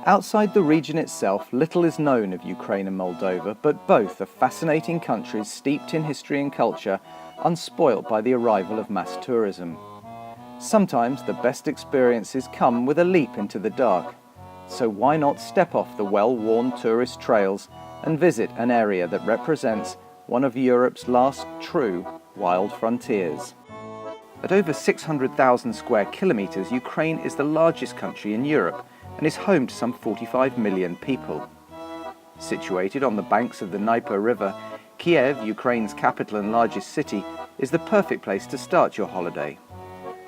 Outside the region itself, little is known of Ukraine and Moldova, but both are fascinating countries steeped in history and culture, unspoilt by the arrival of mass tourism. Sometimes the best experiences come with a leap into the dark, so why not step off the well-worn tourist trails and visit an area that represents one of Europe's last true wild frontiers. At over 600,000 square kilometres, Ukraine is the largest country in Europe and is home to some 45 million people. Situated on the banks of the Dnieper River, Kiev, Ukraine's capital and largest city, is the perfect place to start your holiday.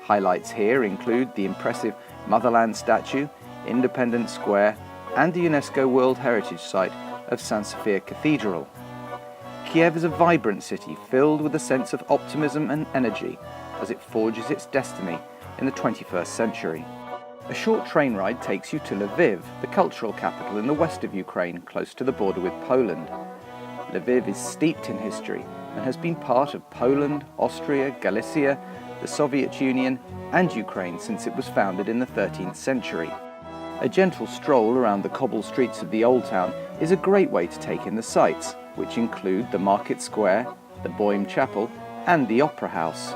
Highlights here include the impressive Motherland statue, Independence Square, and the UNESCO World Heritage Site of St. Sophia Cathedral. Kiev is a vibrant city filled with a sense of optimism and energy as it forges its destiny in the 21st century. A short train ride takes you to Lviv, the cultural capital in the west of Ukraine, close to the border with Poland. Lviv is steeped in history and has been part of Poland, Austria, Galicia, the Soviet Union and Ukraine since it was founded in the 13th century. A gentle stroll around the cobbled streets of the old town is a great way to take in the sights, which include the Market Square, the Boym Chapel and the Opera House.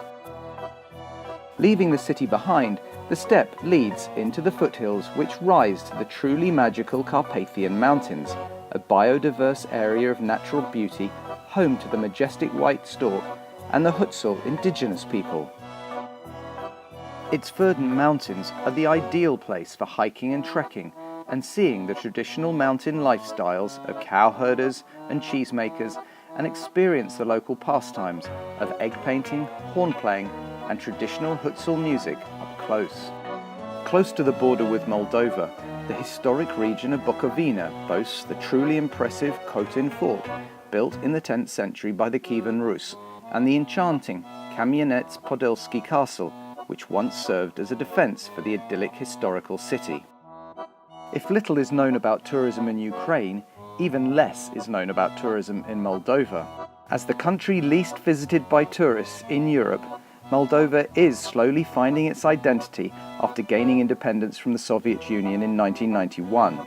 Leaving the city behind, the steppe leads into the foothills which rise to the truly magical Carpathian Mountains, a biodiverse area of natural beauty home to the majestic white stork and the Hutzul indigenous people. Its verdant mountains are the ideal place for hiking and trekking and seeing the traditional mountain lifestyles of cow herders and cheesemakers and experience the local pastimes of egg painting, horn playing and traditional Hutzul music up close. Close to the border with Moldova, the historic region of Bukovina boasts the truly impressive Khotin fort, built in the 10th century by the Kievan Rus, and the enchanting Kamianets-Podilsky castle, which once served as a defence for the idyllic historical city. If little is known about tourism in Ukraine, even less is known about tourism in Moldova. As the country least visited by tourists in Europe, Moldova is slowly finding its identity after gaining independence from the Soviet Union in 1991.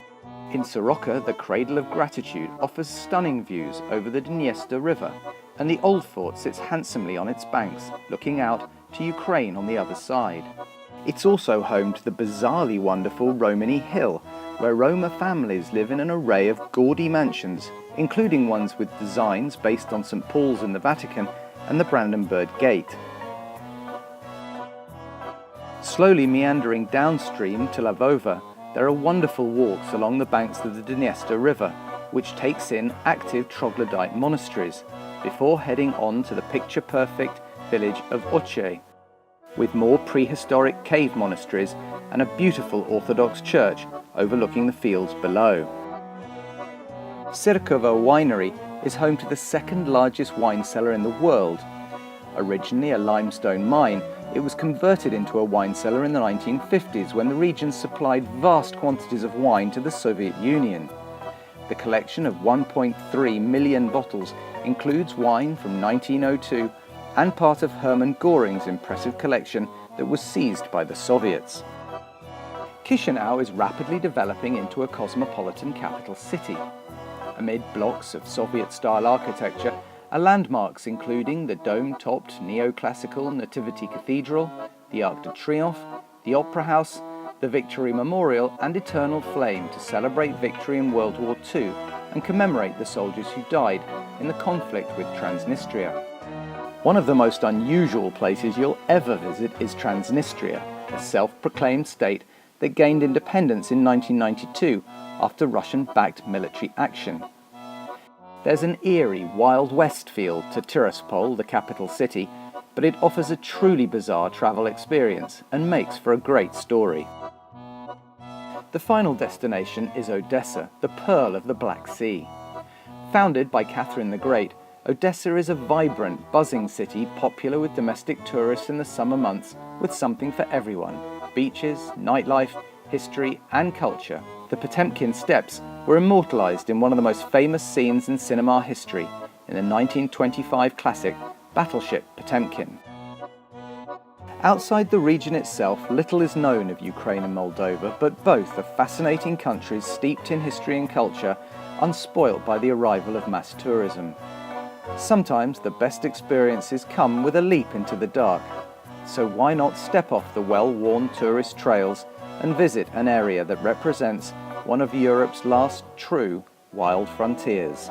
In Soroka, the Cradle of Gratitude offers stunning views over the Dniester River, and the old fort sits handsomely on its banks, looking out to Ukraine on the other side. It's also home to the bizarrely wonderful Romany Hill, where Roma families live in an array of gaudy mansions, including ones with designs based on St. Paul's in the Vatican and the Brandenburg Gate. Slowly meandering downstream to Lvova, there are wonderful walks along the banks of the Dniester River, which takes in active troglodyte monasteries, before heading on to the picture-perfect village of Oche, with more prehistoric cave monasteries and a beautiful Orthodox church overlooking the fields below. Tserkvas winery is home to the second largest wine cellar in the world. Originally a limestone mine, it was converted into a wine cellar in the 1950s when the region supplied vast quantities of wine to the Soviet Union. The collection of 1.3 million bottles includes wine from 1902 and part of Hermann Göring's impressive collection that was seized by the Soviets. Chisinau is rapidly developing into a cosmopolitan capital city. Amid blocks of Soviet-style architecture are landmarks including the dome-topped neoclassical Nativity Cathedral, the Arc de Triomphe, the Opera House, the Victory Memorial and Eternal Flame to celebrate victory in World War II and commemorate the soldiers who died in the conflict with Transnistria. One of the most unusual places you'll ever visit is Transnistria, a self-proclaimed state that gained independence in 1992 after Russian-backed military action. There's an eerie Wild West feel to Tiraspol, the capital city, but it offers a truly bizarre travel experience and makes for a great story. The final destination is Odessa, the pearl of the Black Sea. Founded by Catherine the Great, Odessa is a vibrant, buzzing city popular with domestic tourists in the summer months with something for everyone: beaches, nightlife, history and culture. The Potemkin Steppes were immortalized in one of the most famous scenes in cinema history, in the 1925 classic Battleship Potemkin. Outside the region itself, little is known of Ukraine and Moldova, but both are fascinating countries steeped in history and culture, unspoiled by the arrival of mass tourism. Sometimes the best experiences come with a leap into the dark, so why not step off the well-worn tourist trails and visit an area that represents one of Europe's last true wild frontiers.